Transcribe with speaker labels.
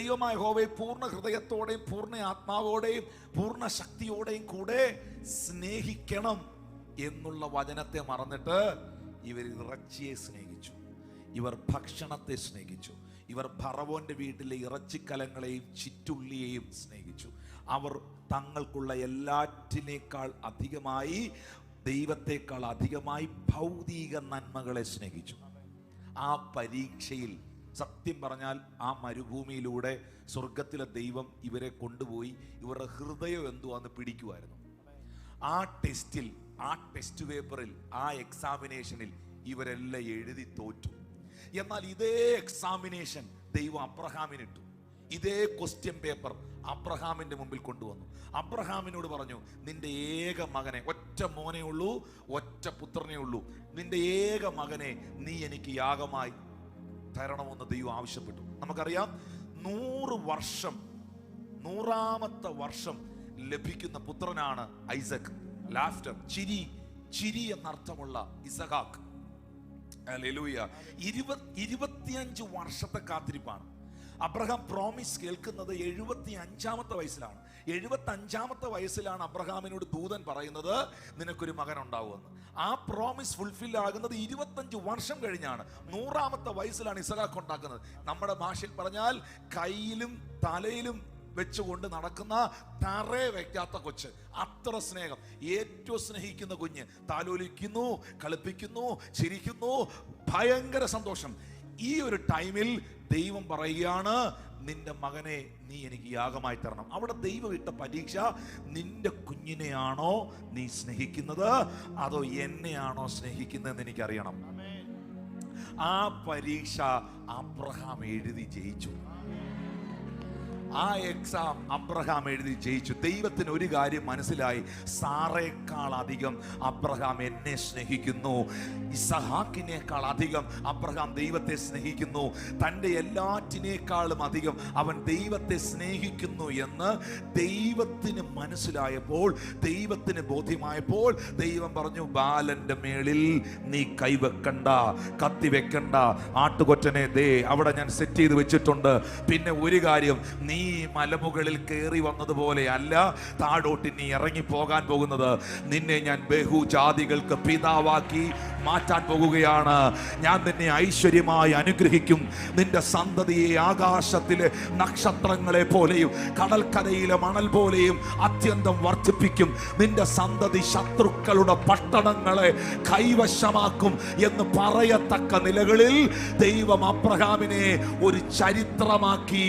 Speaker 1: ദൈവമായ യഹോവയെ പൂർണ്ണ ഹൃദയത്തോടെയും പൂർണ്ണ ആത്മാവോടെയും പൂർണ്ണ ശക്തിയോടെയും കൂടെ സ്നേഹിക്കണം എന്നുള്ള വചനത്തെ മറന്നിട്ട് ഇവർ ഇറച്ചിയെ സ്നേഹിച്ചു, ഇവർ ഭക്ഷണത്തെ സ്നേഹിച്ചു, ഇവർ ഫറവോന്റെ വീട്ടിലെ ഇറച്ചിക്കലങ്ങളെയും ചിറ്റുള്ളിയെയും സ്നേഹിച്ചു. അവർ തങ്ങൾക്കുള്ള എല്ലാറ്റിനേക്കാൾ അധികമായി, ദൈവത്തെക്കാൾ അധികമായി ഭൗതിക നന്മകളെ സ്നേഹിച്ചു. ആ പരീക്ഷയിൽ സത്യം പറഞ്ഞാൽ ആ മരുഭൂമിയിലൂടെ സ്വർഗത്തിലെ ദൈവം ഇവരെ കൊണ്ടുപോയി ഇവരുടെ ഹൃദയം എന്തുവാന്ന് പിടിക്കുമായിരുന്നു. ആ ടെസ്റ്റിൽ, ആ ടെസ്റ്റ് പേപ്പറിൽ, ആ എക്സാമിനേഷനിൽ ഇവരെല്ലാം എഴുതി തോറ്റു. എന്നാൽ ഇതേ എക്സാമിനേഷൻ ദൈവം അബ്രഹാമിനിട്ടു. ഇതേ ക്വസ്റ്റ്യൻ പേപ്പർ അബ്രഹാമിന്റെ മുമ്പിൽ കൊണ്ടുവന്നു. അബ്രഹാമിനോട് പറഞ്ഞു, നിന്റെ ഏക മകനെ, ഒറ്റ മോനെ ഉള്ളൂ, ഒറ്റ പുത്രനെ ഉള്ളൂ, നിന്റെ ഏക മകനെ നീ എനിക്ക് യാഗമായി തരണമെന്ന് ദൈവം ആവശ്യപ്പെട്ടു. നമുക്കറിയാം 100 വർഷം, 100ാമത്തെ വർഷം ലഭിക്കുന്ന പുത്രനാണ് ഐസക്. ലാഫ്റ്റർ, ചിരി എന്നർത്ഥമുള്ള ഇസഹാക്ക്. ഹല്ലേലൂയ. 25 വർഷത്തെ കാത്തിരിപ്പാണ്. അബ്രഹാം പ്രോമിസ് കേൾക്കുന്നത് 75ാമത്തെ വയസ്സിലാണ്. 75ാമത്തെ വയസ്സിലാണ് അബ്രഹാമിനോട് ദൂതൻ പറയുന്നത് നിനക്കൊരു മകൻ ഉണ്ടാവുമെന്ന്. ആ പ്രോമിസ് ഫുൾഫിൽ ആകുന്നത് 25 വർഷം കഴിഞ്ഞാണ്. 100ാമത്തെ വയസ്സിലാണ് ഇസഹാക്ക് ഉണ്ടാക്കുന്നത്. നമ്മുടെ ഭാഷയിൽ പറഞ്ഞാൽ കയ്യിലും തലയിലും വെച്ചുകൊണ്ട് നടക്കുന്ന തറേ വയ്ക്കാത്ത കൊച്ച്. അത്ര സ്നേഹം. ഏറ്റവും സ്നേഹിക്കുന്ന കുഞ്ഞ്. താലോലിക്കുന്നു, കളിപ്പിക്കുന്നു, ചിരിക്കുന്നു, ഭയങ്കര സന്തോഷം. ഈ ഒരു ടൈമിൽ ദൈവം പറയുകയാണ്, നിന്റെ മകനെ നീ എനിക്ക് യാഗമായി തരണം. അവിടെ ദൈവം ഇട്ട പരീക്ഷ, നിന്റെ കുഞ്ഞിനെയാണോ നീ സ്നേഹിക്കുന്നത് അതോ എന്നെയാണോ സ്നേഹിക്കുന്നതെന്ന് എനിക്കറിയണം. ആ പരീക്ഷ അബ്രഹാം എഴുതി ജയിച്ചു. ആ എക്സാം അബ്രഹാം എഴുതി ജയിച്ചു. ദൈവത്തിന് ഒരു കാര്യം മനസ്സിലായി, സാറേക്കാൾ അധികം അബ്രഹാം എന്നെ സ്നേഹിക്കുന്നു, ഇസഹാക്കിനേക്കാൾ അധികം അബ്രഹാം ദൈവത്തെ സ്നേഹിക്കുന്നു, തൻ്റെ എല്ലാറ്റിനേക്കാളും അധികം അവൻ ദൈവത്തെ സ്നേഹിക്കുന്നു എന്ന് ദൈവത്തിന് മനസ്സിലായപ്പോൾ, ദൈവത്തിന് ബോധ്യമായപ്പോൾ ദൈവം പറഞ്ഞു, ബാലന്റെ മേളിൽ നീ കൈവെക്കണ്ട, കത്തി വെക്കണ്ട, ആട്ടുകൊറ്റനെ ദേ അവിടെ ഞാൻ സെറ്റ് ചെയ്ത് വെച്ചിട്ടുണ്ട്. പിന്നെ ഒരു കാര്യം, നീ മലമുകളിൽ കയറി വന്നതുപോലെ അല്ല താഴോട്ട് നീ ഇറങ്ങി പോകാൻ പോകുന്നത്. നിന്നെ ഞാൻ ബഹുജാതികൾക്ക് പിതാവാക്കി മാറ്റാൻ പോകുകയാണ്. ഞാൻ നിന്നെ ഐശ്വര്യമായി അനുഗ്രഹിക്കും. നിന്റെ സന്തതിയെ ആകാശത്തിലെ നക്ഷത്രങ്ങളെ പോലെയും കടൽക്കരയിലെ മണൽ പോലെയും അത്യന്തം വർദ്ധിപ്പിക്കും. നിന്റെ സന്തതി ശത്രുക്കളുടെ പട്ടണങ്ങളെ കൈവശമാക്കും എന്ന് പറയത്തക്ക നിലകളിൽ ദൈവം അബ്രഹാമിനെ ഒരു ചരിത്രമാക്കി